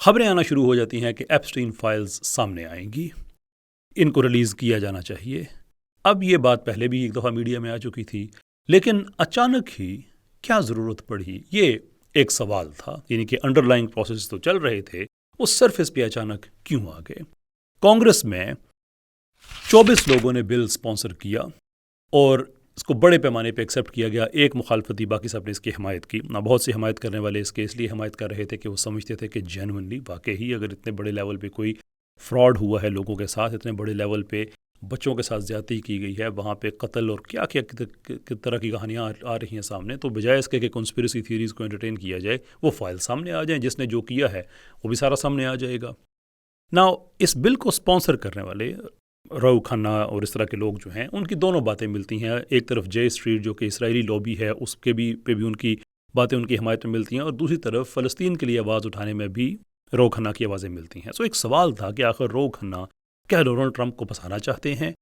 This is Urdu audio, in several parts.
خبریں آنا شروع ہو جاتی ہیں کہ ایپسٹین فائلز سامنے آئیں گی، ان کو ریلیز کیا جانا چاہیے۔ اب یہ بات پہلے بھی ایک دفعہ میڈیا میں آ چکی تھی، لیکن اچانک ہی کیا ضرورت پڑی، یہ ایک سوال تھا۔ یعنی کہ انڈر لائنگ پروسیس تو چل رہے تھے، اس سرفیس پہ اچانک کیوں آ گئے؟ کانگریس میں 24 لوگوں نے بل سپانسر کیا اور اس کو بڑے پیمانے پہ ایکسیپٹ کیا گیا۔ ایک مخالفتی، باقی سب نے اس کی حمایت کی۔ بہت سے حمایت کرنے والے اس کے اس لیے حمایت کر رہے تھے کہ وہ سمجھتے تھے کہ جینوئنلی واقعی اگر اتنے بڑے لیول پہ کوئی فراڈ ہوا ہے لوگوں کے ساتھ، اتنے بڑے لیول پہ بچوں کے ساتھ زیادتی کی گئی ہے، وہاں پہ قتل اور کیا طرح کی کہانیاں آ رہی ہیں سامنے، تو بجائے اس کے کہ کنسپریسی تھیوریز کو انٹرٹین کیا جائے، وہ فائل سامنے آ جائیں، جس نے جو کیا ہے وہ بھی سارا سامنے آ جائے گا۔ ناؤ اس بل کو سپانسر کرنے والے رو کھنہ اور اس طرح کے لوگ جو ہیں، ان کی دونوں باتیں ملتی ہیں۔ ایک طرف جے اسٹریٹ جو کہ اسرائیلی لابی ہے، اس کے پہ بھی ان کی باتیں ان کی حمایت میں ملتی ہیں، اور دوسری طرف فلسطین کے لیے آواز اٹھانے میں بھی رو کھنہ کی آوازیں ملتی ہیں۔ سو ایک سوال تھا کہ آخر رو کھنہ کیا ڈونلڈ ٹرمپ کو پھنسانا چاہتے ہیں؟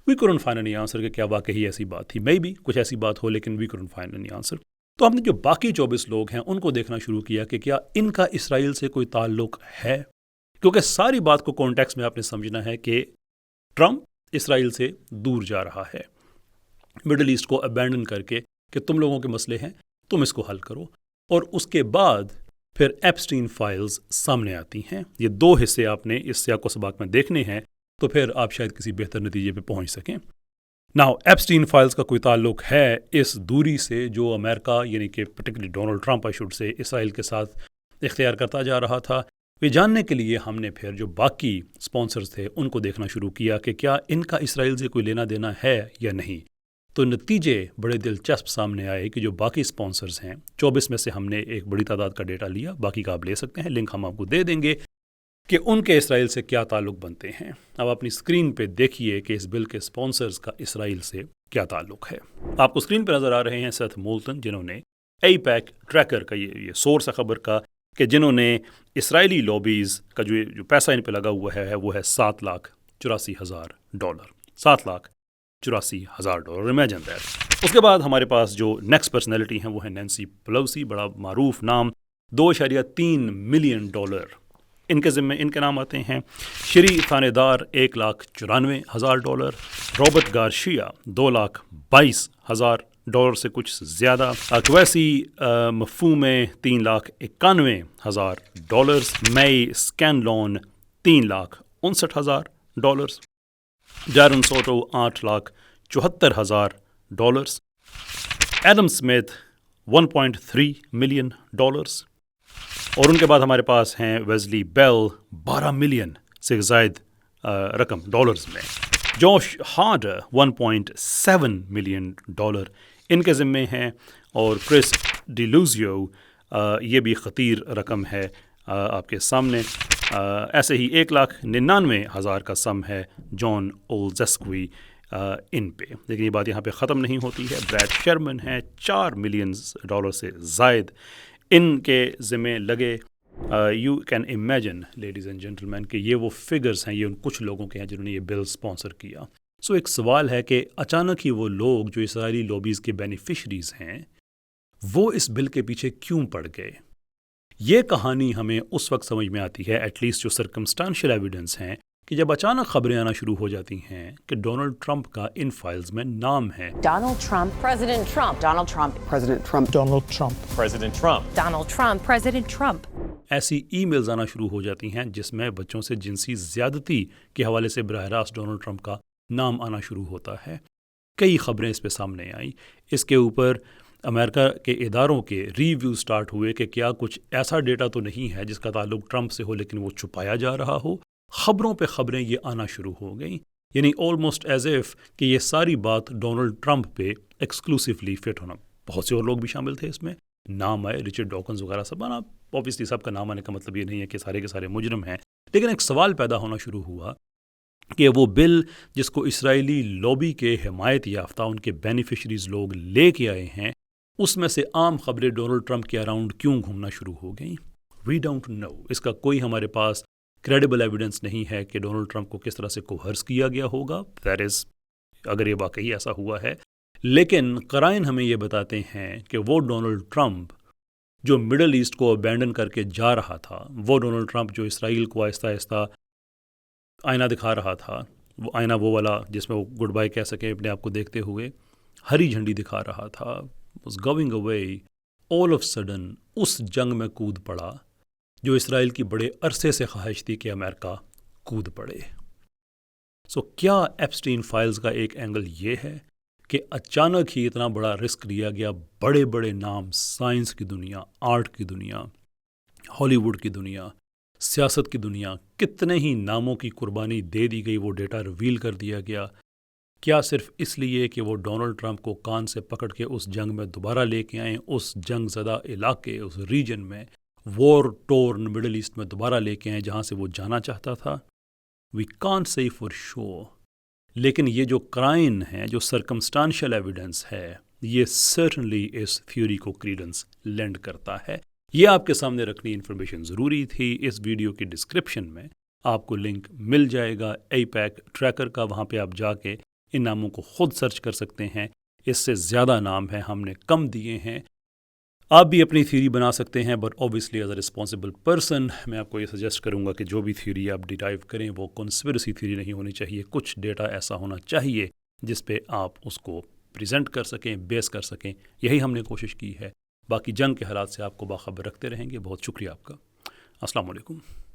وی couldn't find any answer کہ کیا واقعی ایسی بات تھی، مے بی کچھ ایسی بات ہو، لیکن وی couldn't find any answer۔ تو ہم نے جو باقی 24 لوگ ہیں ان کو دیکھنا شروع کیا کہ کیا ان کا اسرائیل سے کوئی تعلق ہے، کیونکہ ساری بات کو کانٹیکس میں آپ نے سمجھنا ہے کہ ٹرمپ اسرائیل سے دور جا رہا ہے، مڈل ایسٹ کو ابینڈن کر کے کہ تم لوگوں کے مسئلے ہیں، تم اس کو حل کرو، اور اس کے بعد پھر ایپسٹین فائلز سامنے آتی ہیں۔ یہ دو حصے آپ نے اس سیاق و سباق میں دیکھنے ہیں، تو پھر آپ شاید کسی بہتر نتیجے پہ پہنچ سکیں۔ ناؤ ایپسٹین فائلز کا کوئی تعلق ہے اس دوری سے جو امریکہ، یعنی کہ particularly Donald Trump I should سے، اسرائیل کے ساتھ اختیار کرتا جا رہا تھا۔ یہ جاننے کے لیے ہم نے پھر جو باقی سپانسرز تھے ان کو دیکھنا شروع کیا کہ کیا ان کا اسرائیل سے کوئی لینا دینا ہے یا نہیں۔ تو نتیجے بڑے دلچسپ سامنے آئے کہ جو باقی سپانسرز ہیں، 24 میں سے ہم نے ایک بڑی تعداد کا ڈیٹا لیا، باقی کا آپ لے سکتے ہیں، لنک ہم آپ کو دے دیں گے کہ ان کے اسرائیل سے کیا تعلق بنتے ہیں۔ اب اپنی اسکرین پہ دیکھیے کہ اس بل کے سپانسرز کا اسرائیل سے کیا تعلق ہے۔ آپ کو اسکرین پہ نظر آ رہے ہیں سیتھ مولٹن، جنہوں نے ایپیک ٹریکر کا یہ سورس ہے خبر کا، کہ جنہوں نے اسرائیلی لابیز کا جو پیسہ ان پہ لگا ہوا ہے وہ ہے $7,84,000، $7,84,000، امیجن دیٹ۔ اس کے بعد ہمارے پاس جو نیکسٹ پرسنالٹی ہیں وہ ہے نینسی پیلوسی، بڑا معروف نام، $2.3 ملین ان کے ذمے ان کے نام آتے ہیں۔ شری تھانے دار $1,94,000، رابرٹ گارشیا $2,22,000 سے کچھ زیادہ، کویسی مفہوم $3,91,000، مئی اسکینلون $3,59,000، جارن سوٹو $8,74,000، ایڈم اسمتھ $1.3 ملین، اور ان کے بعد ہمارے پاس ہیں ویزلی بیل $12 ملین سے زائد رقم ڈالرز میں، جوش ہارڈر $1.7 ملین ان کے ذمے ہیں، اور کرس ڈیلوزیو یہ بھی خطیر رقم ہے آپ کے سامنے۔ ایسے ہی $1,99,000 کا سم ہے جان اولزسکوی ان پہ، لیکن یہ بات یہاں پہ ختم نہیں ہوتی ہے۔ بریڈ شرمن ہے $4 ملین سے زائد ان کے ذمے لگے۔ You can imagine ladies and gentlemen کہ یہ وہ فگرز ہیں، یہ ان کچھ لوگوں کے ہیں جنہوں نے یہ بل سپانسر کیا۔ سو ایک سوال ہے کہ اچانک ہی وہ لوگ جو اسرائیلی لابیز کے بینیفیشریز ہیں وہ اس بل کے پیچھے کیوں پڑ گئے؟ یہ کہانی ہمیں اس وقت سمجھ میں آتی ہے، ایٹ لیسٹ جو سرکمسٹانشیل ایویڈنس ہیں، کہ جب اچانک خبریں آنا شروع ہو جاتی ہیں کہ ڈونلڈ ٹرمپ کا ان فائلز میں نام ہے۔ Donald Trump, President Trump, Donald Trump, President Trump, Donald Trump, President Trump, Donald Trump, President Trump. ایسی ای میلز آنا شروع ہو جاتی ہیں جس میں بچوں سے جنسی زیادتی کے حوالے سے براہ راست ڈونلڈ ٹرمپ کا نام آنا شروع ہوتا ہے۔ کئی خبریں اس پہ سامنے آئیں، اس کے اوپر امریکہ کے اداروں کے ریویو سٹارٹ ہوئے کہ کیا کچھ ایسا ڈیٹا تو نہیں ہے جس کا تعلق ٹرمپ سے ہو لیکن وہ چھپایا جا رہا ہو۔ خبروں پہ خبریں یہ آنا شروع ہو گئیں، یعنی آلموسٹ ایز ایف کہ یہ ساری بات ڈونلڈ ٹرمپ پہ ایکسکلوسیولی فٹ ہونا۔ بہت سے اور لوگ بھی شامل تھے اس میں، نام آئے، رچرڈ ڈاکنز وغیرہ سب آنا۔ اوبیسلی سب کا نام آنے کا مطلب یہ نہیں ہے کہ سارے کے سارے مجرم ہیں، لیکن ایک سوال پیدا ہونا شروع ہوا کہ وہ بل جس کو اسرائیلی لابی کے حمایت یافتہ ان کے بینیفیشریز لوگ لے کے آئے ہیں، اس میں سے عام خبریں ڈونلڈ ٹرمپ کے اراؤنڈ کیوں گھومنا شروع ہو گئیں؟ We don't know. اس کا کوئی ہمارے پاس کریڈیبل ایویڈنس نہیں ہے کہ ڈونلڈ ٹرمپ کو کس طرح سے کوہرس کیا گیا ہوگا، دیٹ از اگر یہ واقعی ایسا ہوا ہے، لیکن قرائن ہمیں یہ بتاتے ہیں کہ وہ ڈونلڈ ٹرمپ جو مڈل ایسٹ کو ابینڈن کر کے جا رہا تھا، وہ ڈونلڈ ٹرمپ جو اسرائیل کو آہستہ آہستہ آئینہ دکھا رہا تھا، وہ آئینہ وہ والا جس میں وہ گڈ بائی کہہ سکیں اپنے آپ کو دیکھتے ہوئے، ہری جھنڈی دکھا رہا تھا، was going away, all of sudden اس جنگ میں کود پڑا جو اسرائیل کی بڑے عرصے سے خواہش تھی کہ امریکہ کود پڑے۔ سو کیا ایپسٹین فائلز کا ایک اینگل یہ ہے کہ اچانک ہی اتنا بڑا رسک لیا گیا، بڑے بڑے نام، سائنس کی دنیا، آرٹ کی دنیا، ہالی ووڈ کی دنیا، سیاست کی دنیا، کتنے ہی ناموں کی قربانی دے دی گئی، وہ ڈیٹا ریویل کر دیا گیا، کیا صرف اس لیے کہ وہ ڈونلڈ ٹرمپ کو کان سے پکڑ کے اس جنگ میں دوبارہ لے کے آئیں، اس جنگ زدہ علاقے، اس ریجن میں، وار ٹورن مڈل ایسٹ میں دوبارہ لے کے آئیں جہاں سے وہ جانا چاہتا تھا؟ وی کانٹ سے فور شور، لیکن یہ جو کرائن ہے، جو سرکمسٹانشل ایویڈنس ہے، یہ سرٹنلی اس تھیوری کو کریڈنس لینڈ کرتا ہے۔ یہ آپ کے سامنے رکھنی انفارمیشن ضروری تھی۔ اس ویڈیو کی ڈسکرپشن میں آپ کو لنک مل جائے گا AIPAC ٹریکر کا، وہاں پہ آپ جا کے ان ناموں کو خود سرچ کر سکتے ہیں، اس سے زیادہ نام ہیں، ہم نے کم دیے ہیں۔ آپ بھی اپنی تھیوری بنا سکتے ہیں، but obviously as a responsible person میں آپ کو یہ سجیسٹ کروں گا کہ جو بھی تھیوری آپ ڈیرائیو کریں وہ کنسپریسی تھیوری نہیں ہونی چاہیے، کچھ ڈیٹا ایسا ہونا چاہیے جس پہ آپ اس کو پریزنٹ کر سکیں، بیس کر سکیں۔ یہی ہم نے کوشش کی ہے۔ باقی جنگ کے حالات سے آپ کو باخبر رکھتے رہیں گے۔ بہت شکریہ آپ کا۔ السلام علیکم۔